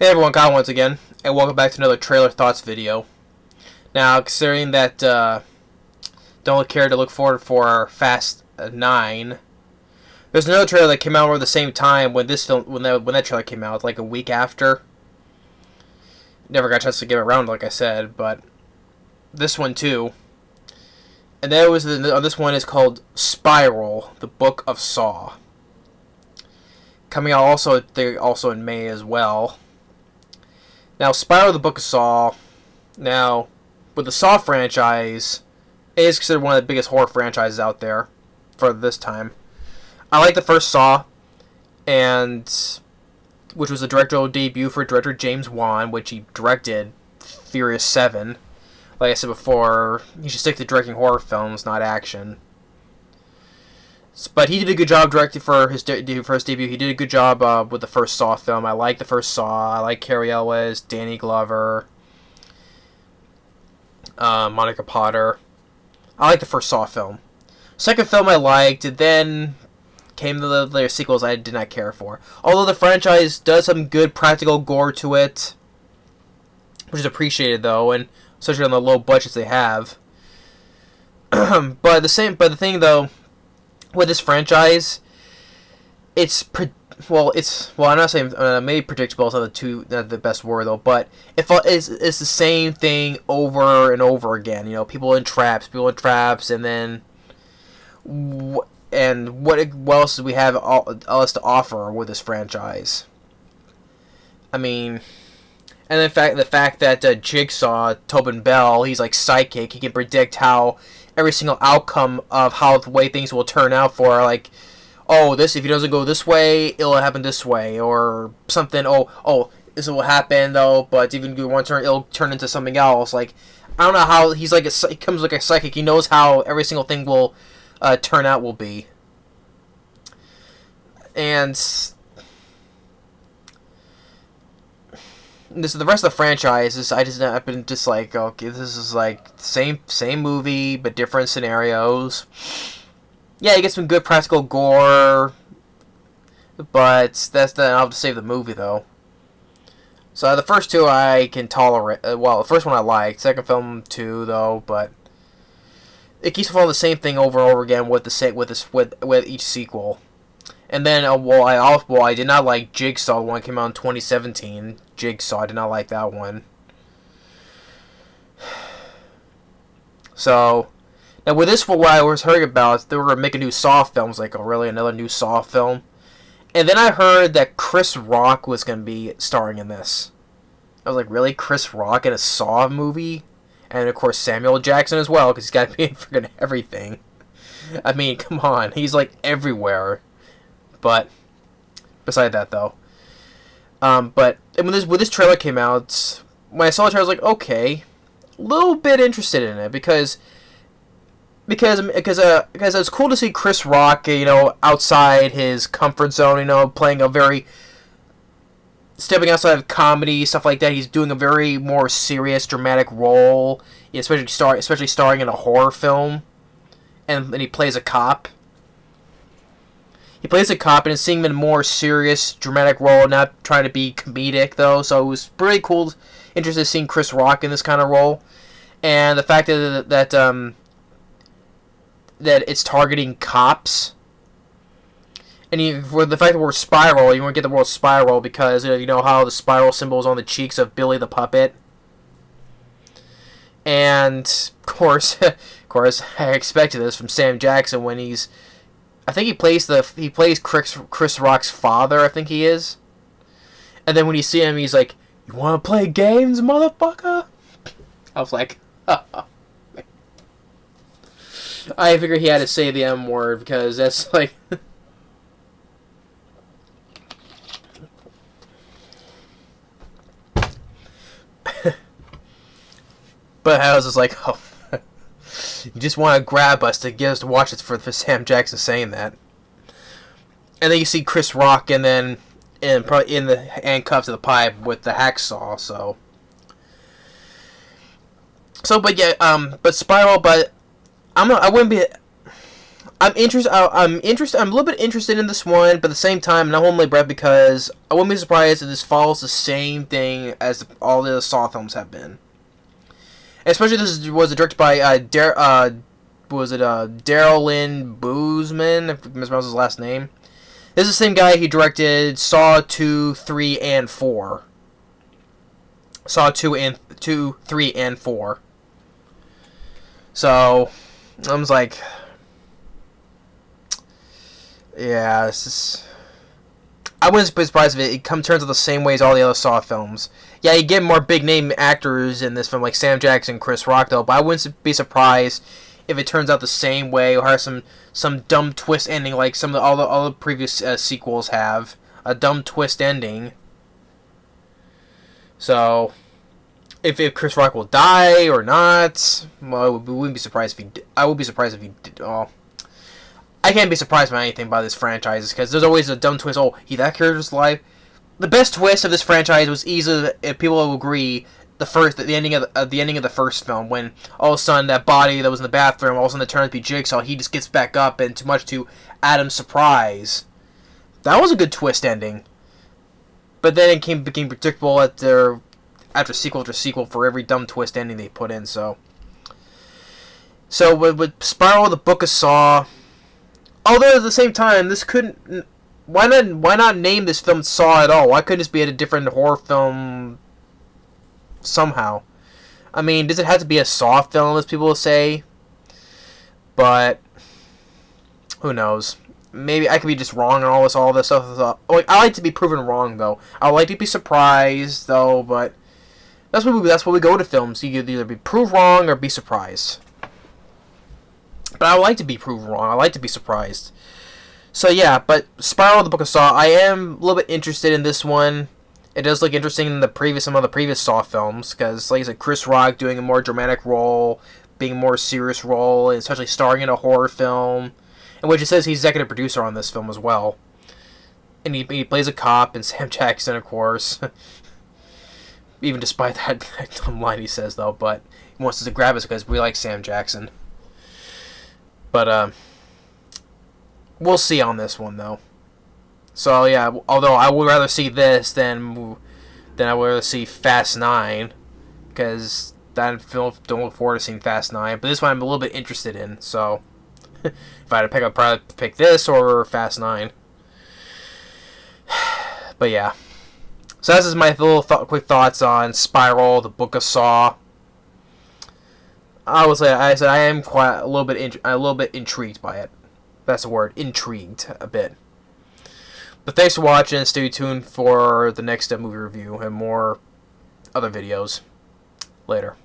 Hey everyone, Kyle once again, and welcome back to another trailer thoughts video. Now, considering that don't care to look forward for Fast 9, there's another trailer that came out around the same time when that trailer came out, like a week after. Never got a chance to get it around, like I said, but this one too. And this one is called Spiral: The Book of Saw. Coming out also in May as well. Now, Spiral: The Book of Saw. Now, with the Saw franchise, it is considered one of the biggest horror franchises out there for this time. I like the first Saw, which was a directorial debut for director James Wan, which he directed Furious 7. Like I said before, he should stick to directing horror films, not action. But he did a good job directing for his debut. He did a good job with the first Saw film. I like the first Saw. I like Cary Elwes, Danny Glover, Monica Potter. I like the first Saw film. Second film I liked, and then came the later sequels I did not care for. Although the franchise does some good practical gore to it, which is appreciated though, and especially on the low budgets they have. But the thing though, with this franchise, I'm not saying maybe predictable is not the best word though, but it's the same thing over and over again. You know, people in traps, and then what else do we have else to offer with this franchise? I mean, and the fact that Jigsaw, Tobin Bell, he's like psychic. He can predict how every single outcome of how the way things will turn out for, like, oh, this, if he doesn't go this way, it'll happen this way, or something. Oh, this will happen though, but even if one turn, it'll turn into something else. Like, I don't know how he comes like a psychic. He knows how every single thing will turn out will be, and the rest of the franchise I've been just like, okay, this is like same movie but different scenarios. Yeah, you get some good practical gore, but I'll have to save the movie though. So the first two I can tolerate. The first one I liked. Second film too though, but it keeps following the same thing over and over again with each sequel. And then, I did not like Jigsaw. The one that came out in 2017. Jigsaw, I did not like that one. So, now with this, what I was hearing about, they were going to make a new Saw film. I was like, oh, really? Another new Saw film? And then I heard that Chris Rock was going to be starring in this. I was like, really? Chris Rock in a Saw movie? And, of course, Samuel Jackson as well, because he's got to be in freaking everything. I mean, come on. He's, like, everywhere. But beside that, though, but when this trailer came out, when I saw the trailer, I was like, okay, a little bit interested in it because it's cool to see Chris Rock, you know, outside his comfort zone, you know, stepping outside of comedy, stuff like that. He's doing a very more serious, dramatic role, especially starring in a horror film, and he plays a cop. He plays a cop and is seeing him in a more serious, dramatic role, not trying to be comedic, though. So it was pretty cool, interested in seeing Chris Rock in this kind of role. And the fact that it's targeting cops. And for the fact that we're Spiral, you want to get the word Spiral because you know how the spiral symbol is on the cheeks of Billy the Puppet. And, of course, I expected this from Sam Jackson when I think he plays Chris Rock's father, I think he is. And then when you see him, he's like, "You want to play games, motherfucker?" I was like, I figured he had to say the M word because that's like... But I was just like, oh... You just want to grab us to get us to watch it for Sam Jackson saying that. And then you see Chris Rock and then probably in the handcuffs of the pipe with the hacksaw, but yeah, but Spiral, but I wouldn't be I'm interested. I'm interested. I'm a little bit interested in this one, but at the same time, I'm not holding my breath because I wouldn't be surprised if this follows the same thing as all the other Saw films have been. Especially was directed by Daryl Lynn Boozman, if I mispronounce his last name. This is the same guy. He directed Saw 2, 3, and 4. Saw 2, 3, and 4. So I was like, yeah, this is. I wouldn't be surprised if it turns out the same way as all the other Saw films. Yeah, you get more big name actors in this film, like Sam Jackson, Chris Rock, though. But I wouldn't be surprised if it turns out the same way or has some dumb twist ending, like all the previous sequels have a dumb twist ending. So, if Chris Rock will die or not, well, I wouldn't be surprised if he. I would be surprised if he did. Oh, I can't be surprised by anything by this franchise because there's always a dumb twist. Oh, that character's alive. The best twist of this franchise was easily, if people will agree, the ending of the first film, when all of a sudden that body that was in the bathroom, all of a sudden it turns to be Jigsaw. He just gets back up, and too much to Adam's surprise. That was a good twist ending. But then it became predictable after sequel after sequel for every dumb twist ending they put in. So with Spiral, the Book of Saw. Although at the same time, this couldn't. Why not name this film Saw at all? Why couldn't this be a different horror film somehow? I mean, does it have to be a Saw film, as people will say? But who knows? Maybe I could be just wrong on all this stuff. Like, I like to be proven wrong, though. I like to be surprised, though. But that's what we go to films. You could either be proved wrong or be surprised. But I like to be proved wrong. I like to be surprised. So yeah, but Spiral, the Book of Saw, I am a little bit interested in this one. It does look interesting in some of the previous Saw films, because, like I said, Chris Rock doing a more dramatic role, being a more serious role, and especially starring in a horror film, in which it says he's executive producer on this film as well. And he plays a cop, and Sam Jackson, of course. Even despite that dumb line he says, though, but he wants us to grab us because we like Sam Jackson. But, we'll see on this one, though. So, yeah, although I would rather see this than I would rather see Fast 9, because I don't look forward to seeing Fast 9, but this one I'm a little bit interested in, so if I had to pick, I'd probably pick this or Fast 9. But, yeah. So this is my little quick thoughts on Spiral, the Book of Saw. I am quite a little bit intrigued by it. That's the word, intrigued a bit. But thanks for watching, and stay tuned for the next movie review and more other videos. Later.